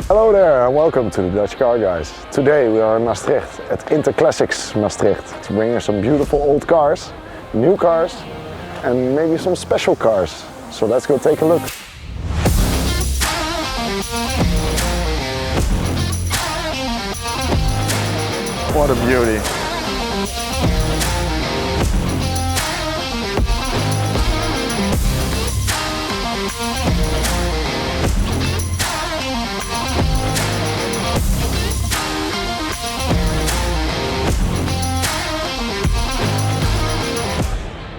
Hello there and welcome to the Dutch Car Guys. Today we are in Maastricht at Interclassics Maastricht to bring you some beautiful old cars, new cars and maybe some special cars. So let's go take a look. What a beauty.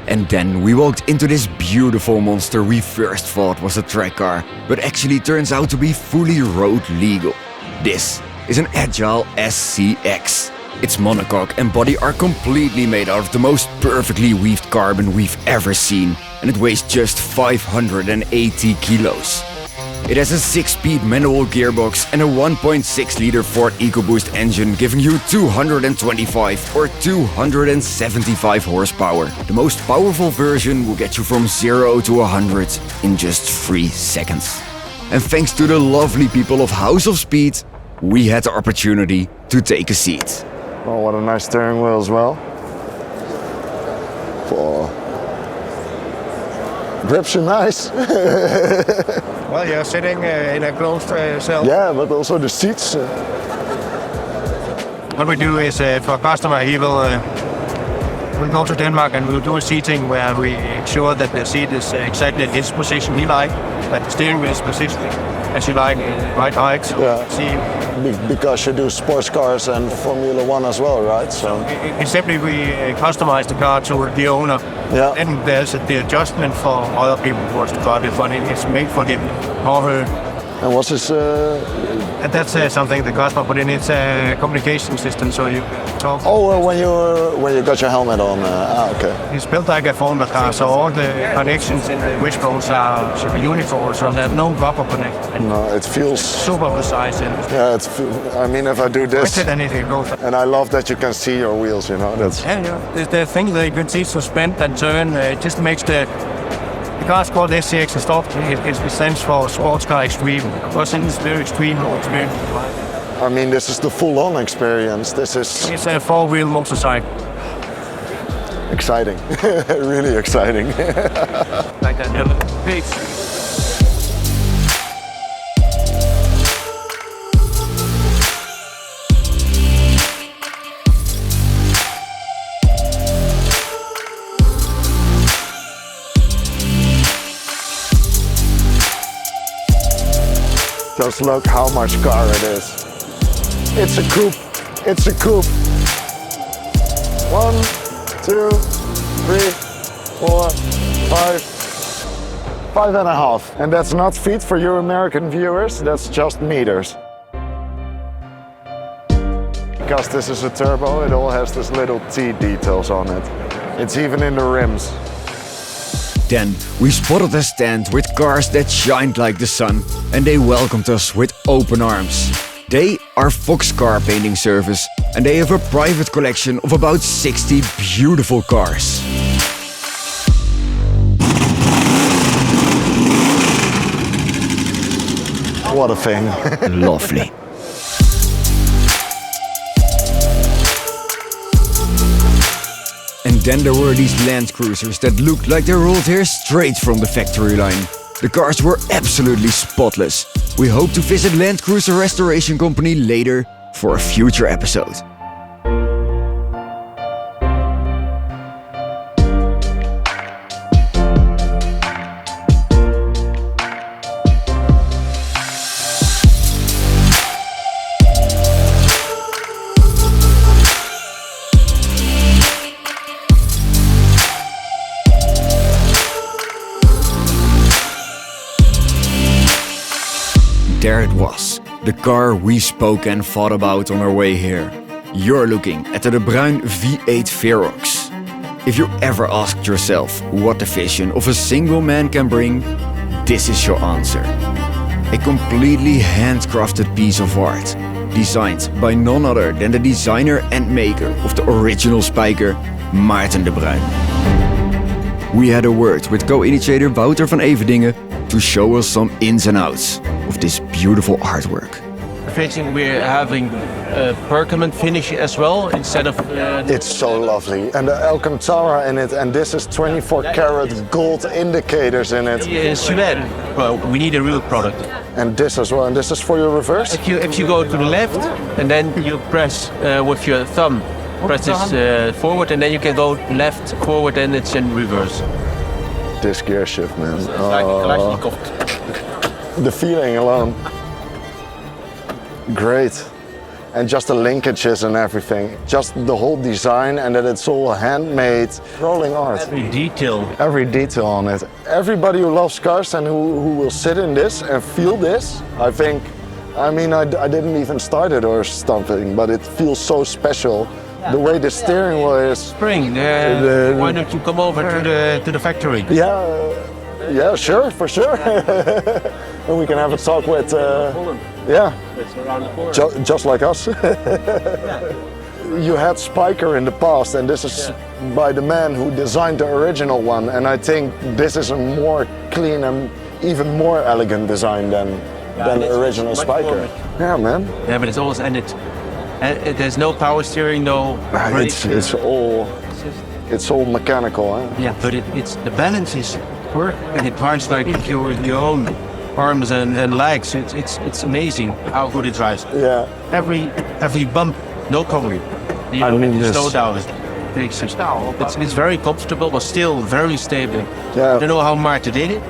And then we walked into this beautiful monster we first thought was a track car, but actually turns out to be fully road legal. This is an Agile SCX. Its monocoque and body are completely made out of the most perfectly weaved carbon we've ever seen, and it weighs just 580 kilos. It has a 6-speed manual gearbox and a 1.6-liter Ford EcoBoost engine giving you 225 or 275 horsepower. The most powerful version will get you from 0 to 100 in just 3 seconds. And thanks to the lovely people of House of Speed, we had the opportunity to take a seat. Oh, what a nice steering wheel as well. Oh. Grips are nice. Well, you're sitting in a closed cell. Yeah, but also the seats. What we do is for a customer, he will we'll go to Denmark and we'll do a seating where we ensure that the seat is exactly his position he likes, that the steering wheel is positioned as you like, right height. So Because you do sports cars and Formula One as well, right? So simply we customize the car to the owner. Yeah. Then there's the adjustment for other people who want to drive it, but it's made for him or her. And what's this? And that's something the customer put in. It's a communication system, so you talk. Oh, when you got your helmet on. Okay. It's built like a phone car, so all the connections in the wishbones are uniform, so there's no rubber connection. No, it feels super precise. Yeah, I mean, if I do this, anything goes. And I love that you can see your wheels. You know, that's. Yeah. The thing that you can see suspend and turn just makes the car's called SCX and stop. It stands for Sports Car Extreme. Because it's very extreme experience. I mean, this is the full-on experience. This is. It's a 4-wheel motorcycle. Exciting, really exciting. Like that. Peace. Just look how much car it is. It's a coupe. It's a coupe. 1, 2, 3, 4, 5. 5.5. And that's not feet for you American viewers, that's just meters. Because this is a turbo, it all has this little T details on it. It's even in the rims. Then we spotted a stand with cars that shined like the sun, and they welcomed us with open arms. They are Fox Car Painting Service, and they have a private collection of about 60 beautiful cars. What a thing. Lovely. And then there were these Landcruisers that looked like they rolled here straight from the factory line. The cars were absolutely spotless. We hope to visit Landcruiser Restoration Company later for a future episode. There it was, the car we spoke and thought about on our way here. You're looking at the De Bruyn V8 Ferox. If you ever asked yourself what the vision of a single man can bring, this is your answer. A completely handcrafted piece of art, designed by none other than the designer and maker of the original Spijker, Maarten De Bruyn. We had a word with co-initiator Wouter van Everdingen to show us some ins and outs of this beautiful artwork. finishing, we're having permanent finish as well instead of. It's so lovely. And the Alcantara in it, and this is 24 karat gold indicators in it. Suède. Well, we need a real product. And this as well. And this is for your reverse? If you go to the left and then you press with your thumb, press this forward, and then you can go left, forward, and it's in reverse. This gear shift, man. It's like a Kalashnikov. The feeling alone. Great. And just the linkages and everything. Just the whole design and that it's all handmade. Rolling art. Every detail. Every detail on it. Everybody who loves cars and who will sit in this and feel this, I think, I mean, I didn't even start it or something, but it feels so special. The way the steering wheel is. Spring, why don't you come over to the factory? Yeah, sure, for sure. And we can have a talk with, yeah, just like us. You had Spiker in the past, and this is by the man who designed the original one. And I think this is a more clean and even more elegant design than the original Spiker. Yeah, man. Yeah, but it's always ended. There's no power steering, no. It's all mechanical, huh? Yeah, but it's the balance is work, and it drives like your own arms and legs. It's amazing how good it drives. Yeah. Every bump, no covering. I mean, slow down. It's very comfortable, but still very stable. Yeah. I don't know how Maarten did it.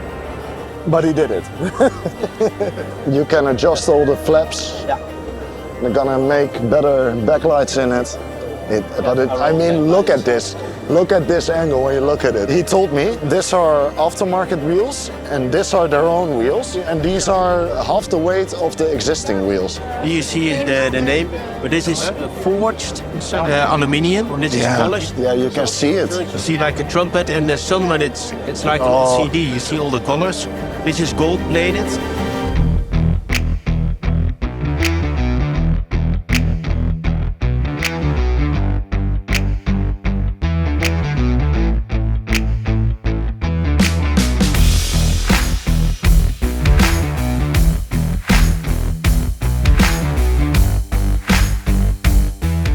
But he did it. You can adjust all the flaps. Yeah. They're gonna make better backlights in it. I mean, look at this. Look at this angle when you look at it. He told me these are aftermarket wheels and these are their own wheels, and these are half the weight of the existing wheels. You see the name, but this is forged aluminium. This is polished. Yeah, you can see it. You see like a trumpet, and the sun when it's like a CD. You see all the colors. This is gold plated.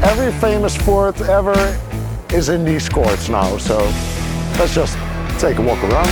Every famous Ford ever is in these courts now, so let's just take a walk around.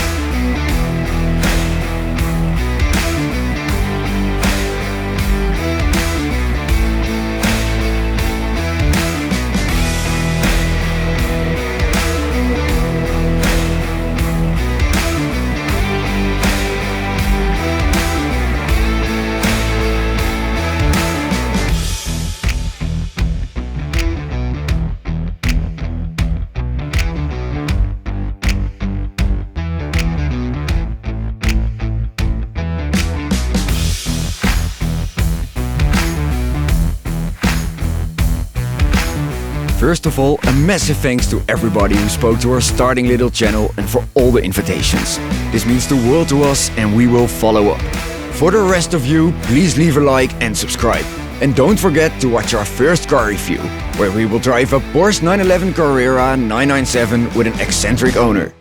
First of all, a massive thanks to everybody who spoke to our starting little channel and for all the invitations. This means the world to us and we will follow up. For the rest of you, please leave a like and subscribe. And don't forget to watch our first car review, where we will drive a Porsche 911 Carrera 997 with an eccentric owner.